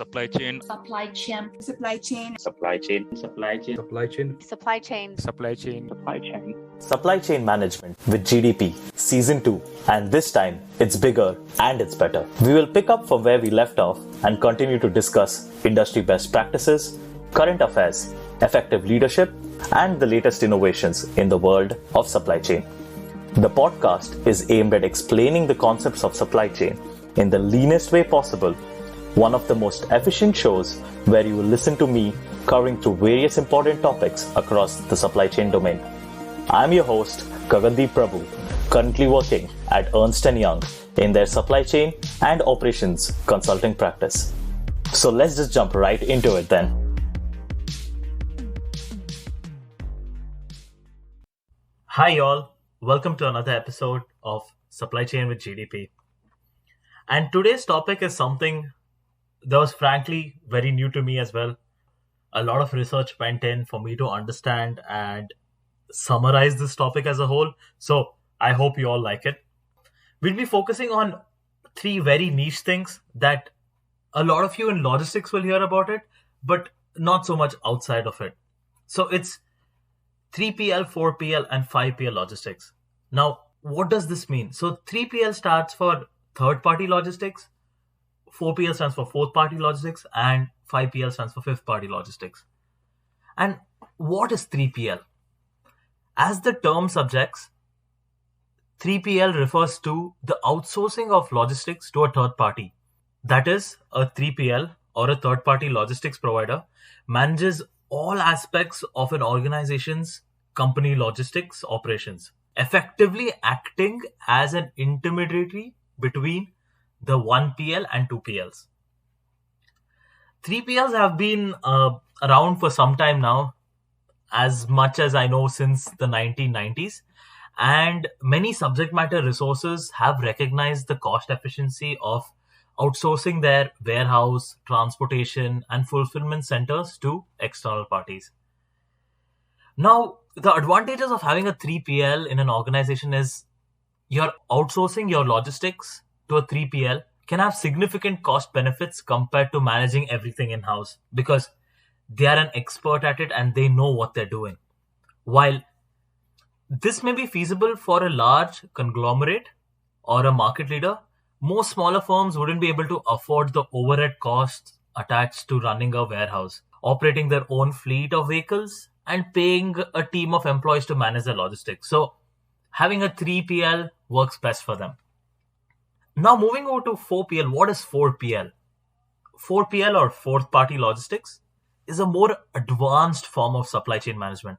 supply chain, supply chain, supply chain, supply chain, supply chain, supply chain, supply chain, supply chain, supply chain. Supply Chain Management with GDP Season 2, and this time it's bigger and it's better. We will pick up from where we left off and continue to discuss industry best practices, current affairs, effective leadership, and the latest innovations in the world of supply chain. The podcast is aimed at explaining the concepts of supply chain in the leanest way possible, one of the most efficient shows where you will listen to me covering through various important topics across the supply chain domain. I'm your host, Gagandeep Prabhu, currently working at Ernst & Young in their supply chain and operations consulting practice. So let's just jump right into it then. Hi y'all, welcome to another episode of Supply Chain with GDP. And today's topic is something that was frankly very new to me as well. A lot of research went in for me to understand and summarize this topic as a whole. So I hope you all like it. We'll be focusing on three very niche things that a lot of you in logistics will hear about it, but not so much outside of it. So it's 3PL, 4PL, and 5PL logistics. Now, what does this mean? So 3PL stands for third-party logistics, 4PL stands for fourth-party logistics, and 5PL stands for fifth-party logistics. And what is 3PL? As the term suggests, 3PL refers to the outsourcing of logistics to a third party. That is, a 3PL or a third-party logistics provider manages all aspects of an organization's company logistics operations, effectively acting as an intermediary between the 1PL and 2PLs. 3PLs have been around for some time now, as much as I know since the 1990s, and many subject matter resources have recognized the cost efficiency of outsourcing their warehouse, transportation, and fulfillment centers to external parties. Now, the advantages of having a 3PL in an organization is you're outsourcing your logistics to a 3PL can have significant cost benefits compared to managing everything in-house because they are an expert at it and they know what they're doing. While this may be feasible for a large conglomerate or a market leader, most smaller firms wouldn't be able to afford the overhead costs attached to running a warehouse, operating their own fleet of vehicles, and paying a team of employees to manage the logistics. So having a 3PL works best for them. Now moving over to 4PL, what is 4PL? 4PL or fourth party logistics is a more advanced form of supply chain management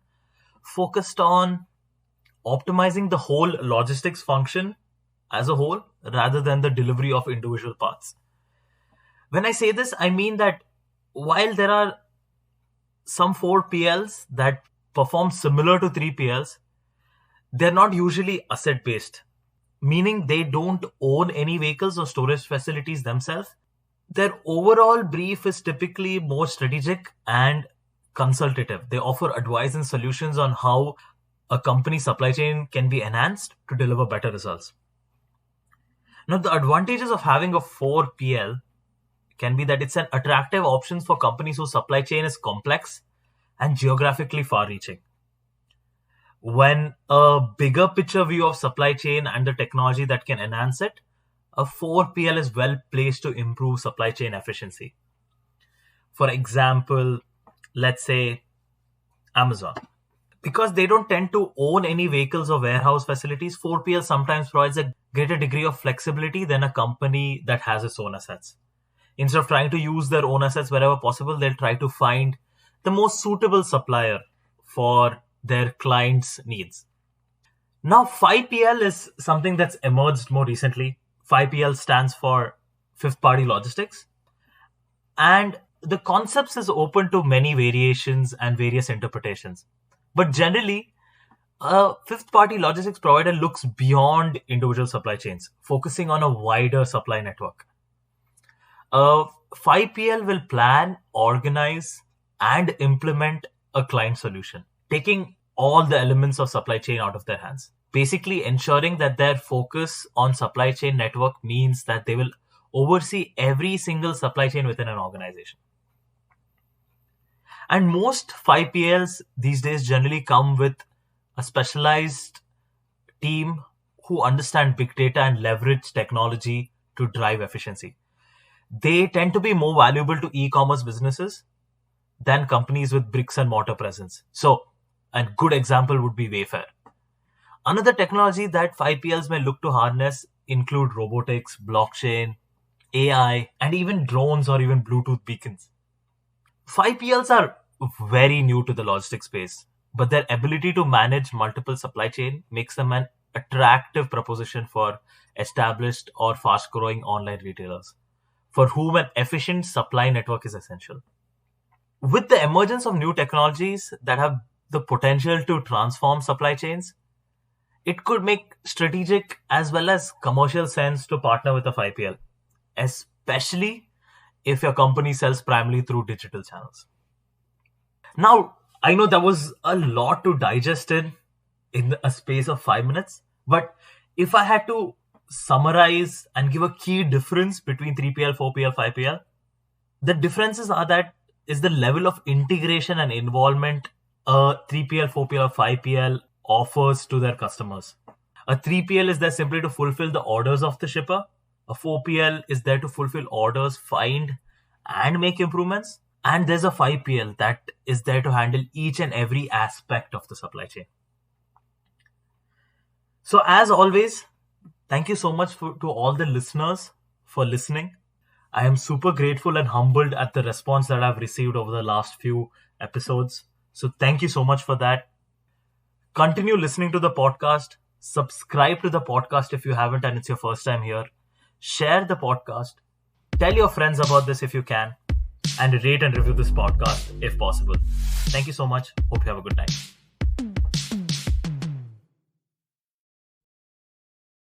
focused on optimizing the whole logistics function as a whole rather than the delivery of individual parts. When I say this, I mean that while there are some 4PLs that perform similar to 3PLs, they're not usually asset based, meaning they don't own any vehicles or storage facilities themselves. Their overall brief is typically more strategic and consultative. They offer advice and solutions on how a company's supply chain can be enhanced to deliver better results. Now, the advantages of having a 4PL can be that it's an attractive option for companies whose supply chain is complex and geographically far-reaching. When a bigger picture view of supply chain and the technology that can enhance it, a 4PL is well placed to improve supply chain efficiency. For example, let's say Amazon. Because they don't tend to own any vehicles or warehouse facilities, 4PL sometimes provides a greater degree of flexibility than a company that has its own assets. Instead of trying to use their own assets wherever possible, they'll try to find the most suitable supplier for their clients' needs. Now, 5PL is something that's emerged more recently. 5PL stands for fifth party logistics. And the concepts is open to many variations and various interpretations. But generally, a fifth party logistics provider looks beyond individual supply chains, focusing on a wider supply network. 5PL will plan, organize, and implement a client solution, taking all the elements of supply chain out of their hands. Basically ensuring that their focus on supply chain network means that they will oversee every single supply chain within an organization. And most 5PLs these days generally come with a specialized team who understand big data and leverage technology to drive efficiency. They tend to be more valuable to e-commerce businesses than companies with bricks and mortar presence. So, a good example would be Wayfair. Another technology that 5PLs may look to harness include robotics, blockchain, AI, and even drones or even Bluetooth beacons. 5PLs are very new to the logistics space, but their ability to manage multiple supply chain makes them an attractive proposition for established or fast growing online retailers for whom an efficient supply network is essential. With the emergence of new technologies that have the potential to transform supply chains, it could make strategic as well as commercial sense to partner with a 5PL, especially if your company sells primarily through digital channels. Now, I know there was a lot to digest in a space of 5 minutes, but if I had to summarize and give a key difference between 3PL, 4PL, 5PL, the differences are that is the level of integration and involvement a 3PL, 4PL, or 5PL offers to their customers. A 3PL is there simply to fulfill the orders of the shipper. A 4PL is there to fulfill orders, find and make improvements. And there's a 5PL that is there to handle each and every aspect of the supply chain. So as always, thank you so much to all the listeners for listening. I am super grateful and humbled at the response that I've received over the last few episodes. So thank you so much for that. Continue listening to the podcast. Subscribe to the podcast if you haven't and it's your first time here. Share the podcast. Tell your friends about this if you can. And rate and review this podcast if possible. Thank you so much. Hope you have a good night.